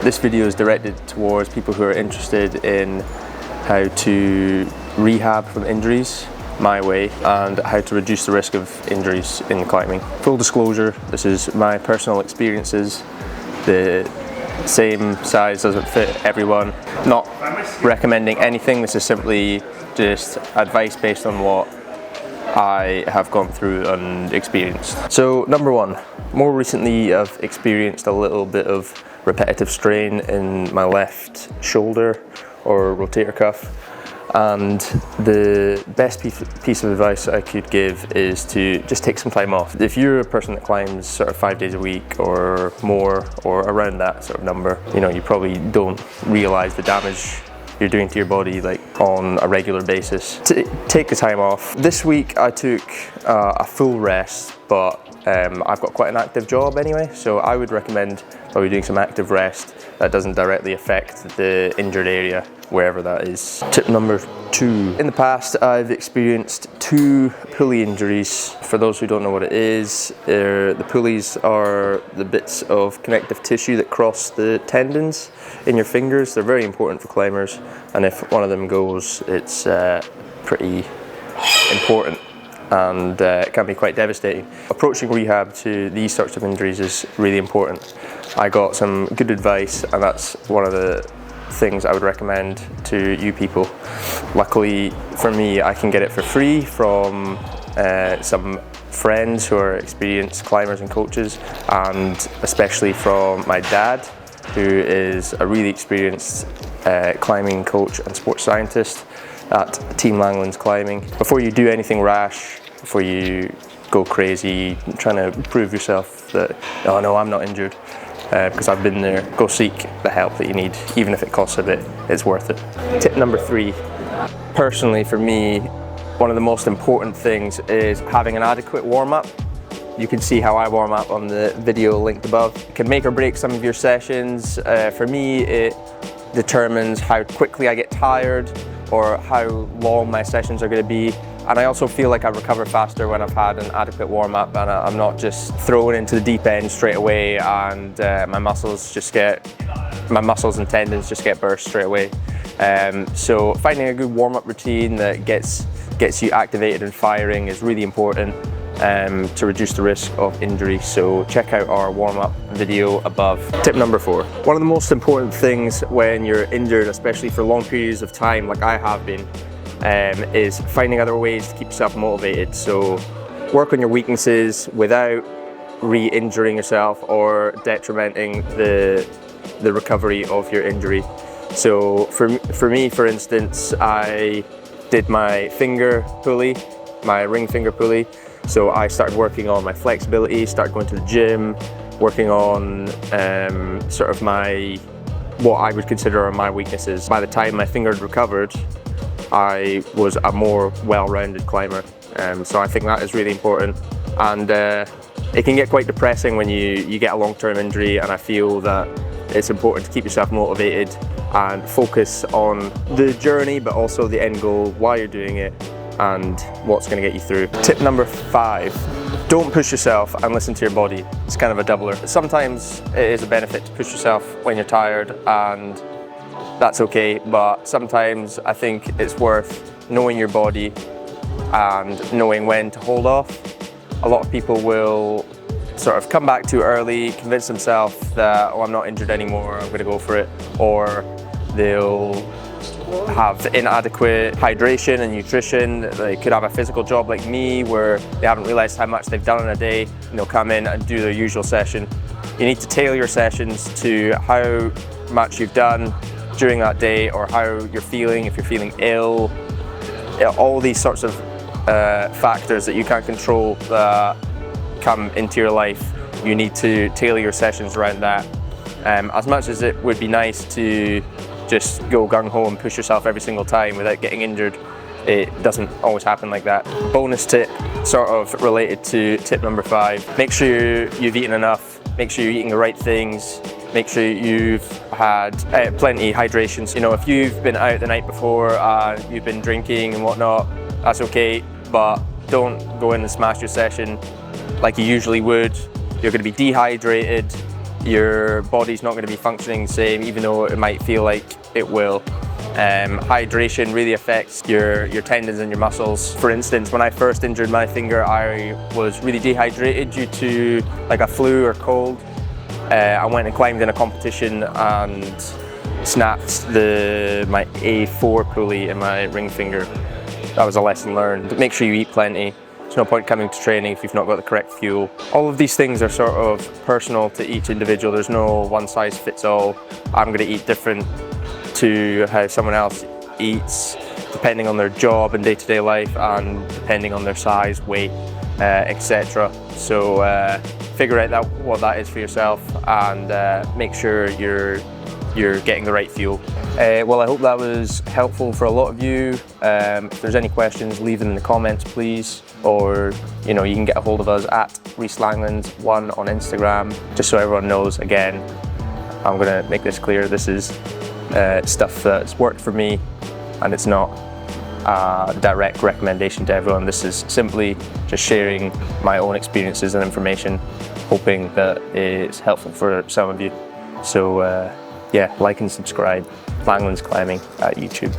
This video is directed towards people who are interested in how to rehab from injuries my way and how to reduce the risk of injuries in climbing. Full disclosure, this is my personal experiences. The same size doesn't fit everyone. Not recommending anything, this is simply just advice based on what I have gone through and experienced. So number one, more recently I've experienced a little bit of repetitive strain in my left shoulder or rotator cuff, and the best piece of advice I could give is to just take some time off. If you're a person that climbs sort of 5 days a week or more or around that sort of number, you probably don't realise the damage you're doing to your body like on a regular basis. Take the time off. This week I took a full rest, but I've got quite an active job anyway, so I would recommend probably doing some active rest that doesn't directly affect the injured area, wherever that is. Tip number 2. In the past I've experienced 2 pulley injuries. For those who don't know what it is, the pulleys are the bits of connective tissue that cross the tendons in your fingers. They're very important for climbers, and if one of them goes, it's pretty important and it can be quite devastating. Approaching rehab to these sorts of injuries is really important. I got some good advice, and that's one of the things I would recommend to you people. Luckily for me, I can get it for free from some friends who are experienced climbers and coaches, and especially from my dad, who is a really experienced climbing coach and sports scientist at Team Langlands Climbing. Before you do anything rash, before you go crazy trying to prove yourself that, oh no, I'm not injured, because I've been there, go seek the help that you need, even if it costs a bit, it's worth it. Tip number 3, personally for me, one of the most important things is having an adequate warm-up. You can see how I warm up on the video linked above. It can make or break some of your sessions. For me, it determines how quickly I get tired or how long my sessions are going to be. And I also feel like I recover faster when I've had an adequate warm-up and I'm not just thrown into the deep end straight away and my muscles and tendons just get burst straight away. So finding a good warm-up routine that gets you activated and firing is really important to reduce the risk of injury. So check out our warm-up video above. Tip number 4. One of the most important things when you're injured, especially for long periods of time like I have been, is finding other ways to keep yourself motivated. So work on your weaknesses without re-injuring yourself or detrimenting the recovery of your injury. So for me, for instance, I did my finger pulley, my ring finger pulley. So I started working on my flexibility, started going to the gym, working on sort of what I would consider are my weaknesses. By the time my finger had recovered, I was a more well-rounded climber. So I think that is really important. And it can get quite depressing when you get a long-term injury, and I feel that it's important to keep yourself motivated and focus on the journey, but also the end goal, why you're doing it, and what's going to get you through. Tip number 5, don't push yourself and listen to your body. It's kind of a doubler. Sometimes it is a benefit to push yourself when you're tired, and that's okay, but sometimes I think it's worth knowing your body and knowing when to hold off. A lot of people will sort of come back too early, convince themselves that, oh, I'm not injured anymore, I'm going to go for it, or they'll have inadequate hydration and nutrition. They could have a physical job like me where they haven't realised how much they've done in a day, and they'll come in and do their usual session. You need to tailor your sessions to how much you've done during that day or how you're feeling, if you're feeling ill. All these sorts of factors that you can't control that come into your life, you need to tailor your sessions around that. As much as it would be nice to just go gung-ho and push yourself every single time without getting injured, it doesn't always happen like that. Bonus tip, sort of related to tip number 5, make sure you've eaten enough, make sure you're eating the right things, make sure you've had plenty of hydrations. If you've been out the night before and you've been drinking and whatnot, that's okay, but don't go in and smash your session like you usually would. You're going to be dehydrated, your body's not going to be functioning the same, even though it might feel like it will. Hydration really affects your tendons and your muscles. For instance, when I first injured my finger, I was really dehydrated due to like a flu or cold. I went and climbed in a competition and snapped my A4 pulley in my ring finger. That was a lesson learned. Make sure you eat plenty. There's no point coming to training if you've not got the correct fuel. All of these things are sort of personal to each individual. There's no one size fits all. I'm going to eat different to how someone else eats, depending on their job and day-to-day life, and depending on their size, weight, etc. So figure out what that is for yourself, and make sure you're getting the right fuel. Well, I hope that was helpful for a lot of you. If there's any questions, leave them in the comments, please. Or you can get a hold of us at Langlands1 on Instagram. Just so everyone knows, again, I'm gonna make this clear. This is stuff that's worked for me, and it's not a direct recommendation to everyone. This is simply just sharing my own experiences and information, hoping that it's helpful for some of you. So yeah, like and subscribe. Langlands Climbing at YouTube.